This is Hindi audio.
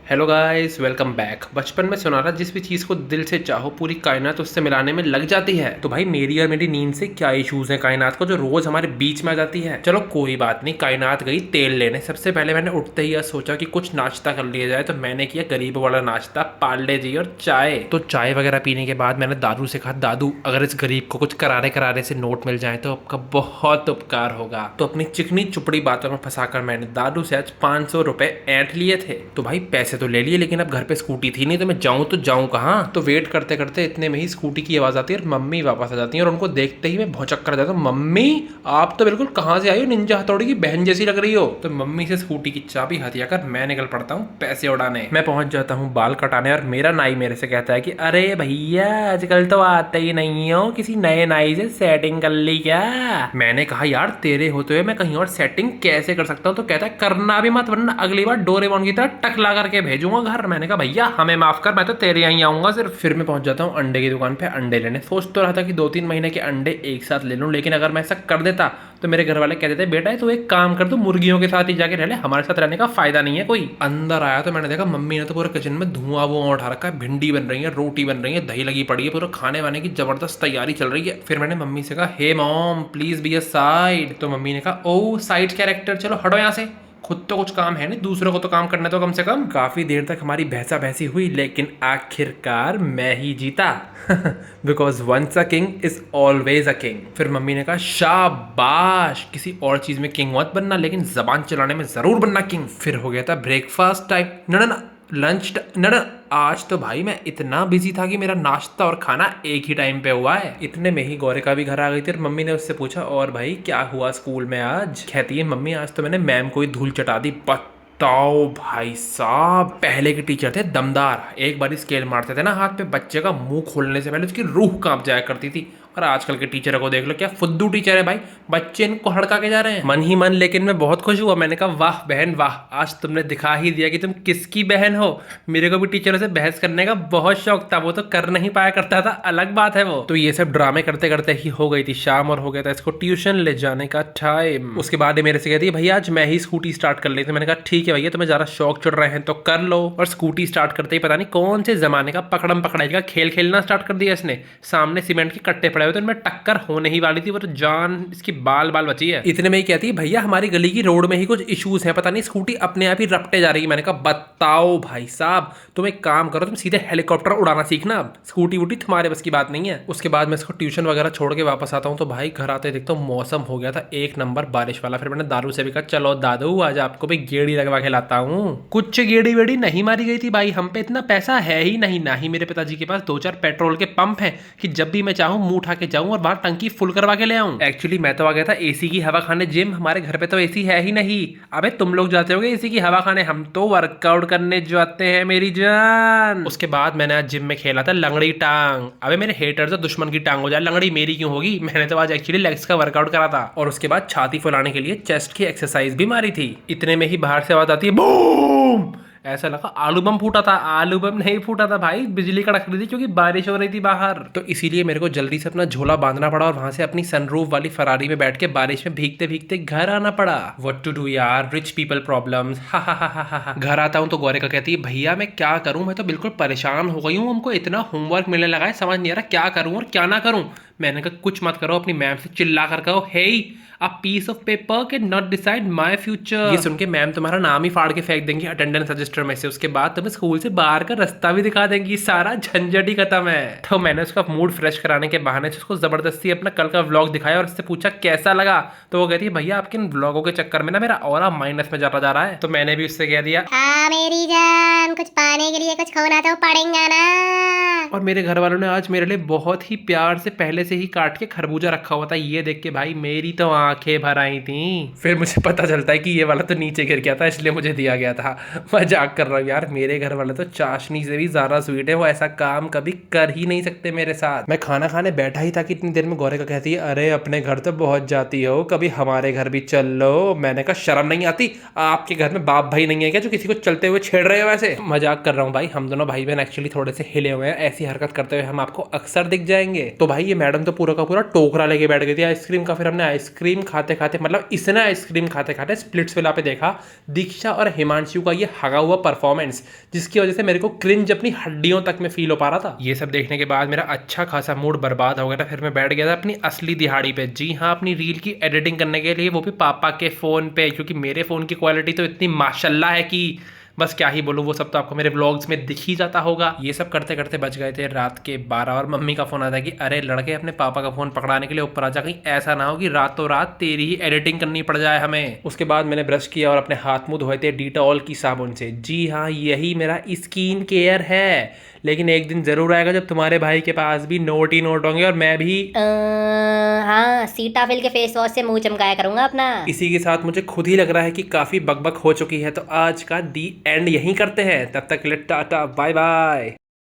Hello guys, welcome back. बचपन में सुना था जिस भी चीज़ को दिल से चाहो पूरी कायनात उससे मिलाने में लग जाती है। तो भाई मेरी और मेरी नींद से क्या इश्यूज हैं कायनात को जो रोज हमारे बीच में आ जाती है। चलो कोई बात नहीं, कायनात गई तेल लेने। सबसे पहले मैंने उठते ही सोचा कि कुछ नाश्ता कर लिया जाए, तो मैंने किया गरीब वाला नाश्ता, पार्ले जी और चाय। तो चाय वगैरह पीने के बाद मैंने दादू से कहा, दादू अगर इस गरीब को कुछ करारे करारे से नोट मिल जाए तो आपका बहुत उपकार होगा। तो अपनी चिकनी चुपड़ी बातों में फंसाकर मैंने दादू से आज 500 रुपए ऐंठ लिए थे। तो भाई पैसे तो ले लिए, लेकिन अब घर पे स्कूटी थी नहीं, तो मैं जाऊं तो जाऊं कहाँ। तो वेट करते करते इतने में ही स्कूटी की आवाज आती है और मम्मी वापस आ जाती है और उनको देखते ही मैं भौचक कर जाता हूँ। मम्मी आप तो बिल्कुल कहाँ से आई हो, निंजा हथौड़ी की बहन जैसी लग रही हो। तो मम्मी से स्कूटी की चाबी हथिया कर मैं निकल पड़ता हूँ पैसे उड़ाने। मैं पहुंच जाता हूँ बाल कटाने और मेरा नाई मेरे से कहता है कि अरे भैया आजकल तो आते ही नहीं हो, किसी नए नाई से सेटिंग कर ली क्या। मैंने कहा यार तेरे होते हुए मैं कहीं और सेटिंग कैसे कर सकता हूँ। तो कहता है करना भी मत वरना अगली बार डोरेमोन की तरह टकला करके भेजूंगा घर। मैंने कहा भैया हमें माफ कर, मैं तो तेरे यहाँ आऊंगा सिर्फ। फिर मैं पहुंच जाता हूँ अंडे की दुकान पे अंडे लेने। सोच तो रहा था कि 2-3 महीने के अंडे एक साथ ले लूं, लेकिन अगर मैं ऐसा कर देता तो मेरे घर वाले कह देते बेटा तो एक काम कर दो, मुर्गियों के साथ ही जाके रह ले, हमारे साथ रहने का फायदा नहीं है कोई। अंदर आया तो मैंने देखा मम्मी ने तो पूरे किचन में धुआं वुआं उठा रखा है, भिंडी बन रही है, रोटी बन रही है, दही लगी पड़ी है, पूरा खाने वाने की जबरदस्त तैयारी चल रही है। फिर मैंने मम्मी से कहा hey mom please be a side. तो मम्मी ने कहा ओ साइड कैरेक्टर, चलो हटो यहाँ से, खुद तो कुछ काम है नहीं, दूसरों को तो काम करने तो कम से कम। काफी देर तक हमारी बहसा बहसी हुई, लेकिन आखिरकार मैं ही जीता। Because once a king is always a king. फिर मम्मी ने कहा शाबाश, किसी और चीज में किंग मत बनना लेकिन जबान चलाने में जरूर बनना किंग। फिर हो गया था ब्रेकफास्ट टाइम, ना लंच, ना आज तो भाई मैं इतना बिजी था कि मेरा नाश्ता और खाना एक ही टाइम पे हुआ है। इतने में ही गौरिका भी घर आ गई थी और मम्मी ने उससे पूछा और भाई क्या हुआ स्कूल में आज। कहती है मम्मी आज तो मैंने मैम को ही धूल चटा दी। बताओ भाई साहब, पहले के टीचर थे दमदार, एक बार स्केल मारते थे ना हाथ पे, बच्चे का मुंह खोलने से पहले उसकी रूह कांप जाया करती थी। और आजकल के टीचरों को देख लो, क्या फुद्दू टीचर है भाई, बच्चे इनको हड़का के जा रहे हैं। मन ही मन लेकिन मैं बहुत खुश हुआ। मैंने कहा वाह बहन वाह, आज तुमने दिखा ही दिया कि तुम किसकी बहन हो। मेरे को भी टीचरों से बहस करने का बहुत शौक था, वो तो कर नहीं पाया करता था, अलग बात है वो। तो ये सब ड्रामे करते करते ही हो गई थी शाम और हो गया था इसको ट्यूशन ले जाने का टाइम। उसके बाद मेरे से कहती है भैया आज मैं ही स्कूटी स्टार्ट कर लेती। मैंने कहा ठीक है भैया, तुम्हें ज्यादा शौक चढ़ रहे हैं तो कर लो। और स्कूटी स्टार्ट करते ही पता नहीं कौन से जमाने का पकड़म पकड़ाई का खेल खेलना स्टार्ट कर दिया इसने। सामने सीमेंट के कट्टे पड़े हुए थे, उनमें टक्कर होने ही वाली थी, वो तो जान इसकी बाल बाल बची है। इतने में ही कहती है भैया हमारी गली की रोड में ही कुछ इश्यूज हैं, पता नहीं स्कूटी अपने आप ही रपटे जा रही है। मैंने कहा बताओ भाई साहब, तुम एक काम करो, तुम सीधे हेलीकॉप्टर उड़ाना सीखना, स्कूटी वूटी तुम्हारे बस की बात नहीं है। उसके बाद मैं इसको ट्यूशन वगैरह छोड़ के वापस आता हूँ तो भाई घर आते देखता हूँ मौसम हो गया था एक नंबर बारिश वाला। फिर मैंने दारू से भी कहा चलो दादू आज आपको भी गेड़ी लगवा के लाता हूँ। कुछ गेड़ी वेड़ी नहीं मारी गई थी भाई, हम पे इतना पैसा है ही नहीं, ना ही मेरे पिताजी के पास 2-4 पेट्रोल के पंप हैं कि जब भी मैं चाहूँ मुंह उठा के जाऊँ और बाहर टंकी फुल करवा के ले आऊं। एक्चुअली मैं तो आ गया था एसी की हवा खाने जिम, हमारे घर पे तो एसी है ही नहीं। अबे तुम लोग जाते होगे एसी की हवा खाने, हम तो वर्कआउट करने जाते हैं मेरी जान। उसके बाद मैंने आज जिम में खेला था लंगड़ी टांग। अबे मेरे हेटर से दुश्मन की टांग हो जाए, लंगड़ी मेरी क्यों होगी। मैंने तो आज एक्चुअली लेग्स का वर्कआउट करा था। और उसके बाद छाती फुलाने के लिए चेस्ट की एक्सरसाइज भी मारी थी। इतने में ही बाहर से आवाज आती है बूम, ऐसा लगा आलू बम फूटा था। आलू बम नहीं फूटा था भाई, बिजली कड़क रही थी क्योंकि बारिश हो रही थी बाहर। तो इसीलिए मेरे को जल्दी से अपना झोला बांधना पड़ा और वहां से अपनी सनरूफ वाली फरारी में बैठ के बारिश में भीगते भीगते घर आना पड़ा। व्हाट टू डू यार, रिच पीपल प्रॉब्लम्स। घर आता हूँ तो गौरिका कहती है भैया मैं क्या करूँ, मैं तो बिल्कुल परेशान हो गई हूँ, हमको इतना होमवर्क मिलने लगा है, समझ नहीं आ रहा क्या करूँ और क्या ना करूँ। मैंने कहा कुछ मत करो, अपनी मैम से चिल्ला कर कहो हे A piece of paper can not decide my future। ये सुन के मैम तुम्हारा नाम ही फाड़ के फेंक देंगी अटेंडेंस रजिस्टर में से। उसके बाद तुम्हें स्कूल से बाहर का रास्ता भी दिखा देंगी, सारा झंझट ही खत्म है। तो मैंने उसका मूड फ्रेश कराने के बहाने से उसको जबरदस्ती अपना कल का व्लॉग दिखाया और उससे पूछा कैसा लगा। तो वो कहती है भैया आपके इन व्लॉगों के चक्कर में ना मेरा ऑरा माइनस में जाता जा रहा है। तो मैंने भी उससे कह दिया हाँ मेरी जान, कुछ पाने के लिए कुछ खोना तो पड़ेगा ना। और मेरे घर वालों ने आज मेरे लिए बहुत ही प्यार से पहले से ही काट के खरबूजा रखा हुआ था, ये देख के भाई मेरी तो आंखें भर आई थी। फिर मुझे पता चलता है कि ये वाला तो नीचे गिर गया था इसलिए मुझे दिया गया था। मजाक कर रहा हूँ यार, मेरे घर वाले तो चाशनी से भी ज्यादा स्वीट है, वो ऐसा काम कभी कर ही नहीं सकते मेरे साथ। मैं खाना खाने बैठा ही था कि इतनी देर में गौरिका कहती है अरे अपने घर तो बहुत जाती हो, कभी हमारे घर भी चल लो। मैंने कहा शर्म नहीं आती, आपके घर में बाप भाई नहीं है क्या जो किसी को चलते हुए छेड़ रहे हो। ऐसे मजाक कर रहा हूँ भाई, हम दोनों भाई बहन एक्चुअली थोड़े से हिले हुए हैं, ऐसी हरकत करते हुए हम आपको अक्सर दिख जाएंगे। तो भाई ये मैडम तो पूरा का पूरा टोकरा लेके बैठ गई थी आइसक्रीम का। फिर हमने आइसक्रीम खाते खाते, मतलब इसने आइसक्रीम खाते खाते स्प्लिट्स विला पे देखा दीक्षा और हिमांशु का ये हगा हुआ परफॉर्मेंस, जिसकी वजह से मेरे को क्रिंज अपनी हड्डियों तक में फील हो पा रहा था। ये सब देखने के बाद मेरा अच्छा खासा मूड बर्बाद हो गया था। फिर मैं बैठ गया था अपनी असली दिहाड़ी पे। जी हाँ, अपनी रील की एडिटिंग करने के लिए, वो भी पापा के फोन पे, क्योंकि मेरे फोन की क्वालिटी तो इतनी माशाल्लाह है कि बस क्या ही बोलूँ, वो सब तो आपको मेरे व्लॉग्स में दिख ही जाता होगा। ये सब करते करते बज गए थे रात के 12 और मम्मी का फोन आता कि अरे लड़के अपने पापा का फोन पकड़ाने के लिए ऊपर आ जा, कहीं ऐसा ना हो कि रातों रात तेरी ही एडिटिंग करनी पड़ जाए हमें। उसके बाद मैंने ब्रश किया और अपने हाथ मुंह धोए थे डिटॉल की साबुन से। जी हाँ, यही मेरा स्किन केयर है। लेकिन एक दिन जरूर आएगा जब तुम्हारे भाई के पास भी नोट ही नोट होंगे और मैं भी हाँ, सीटाफिल के फेस वॉश से मुंह चमकाया करूंगा अपना। इसी के साथ मुझे खुद ही लग रहा है कि काफी बकबक हो चुकी है, तो आज का दी एंड यहीं करते हैं। तब तक के लिए टाटा बाय बाय।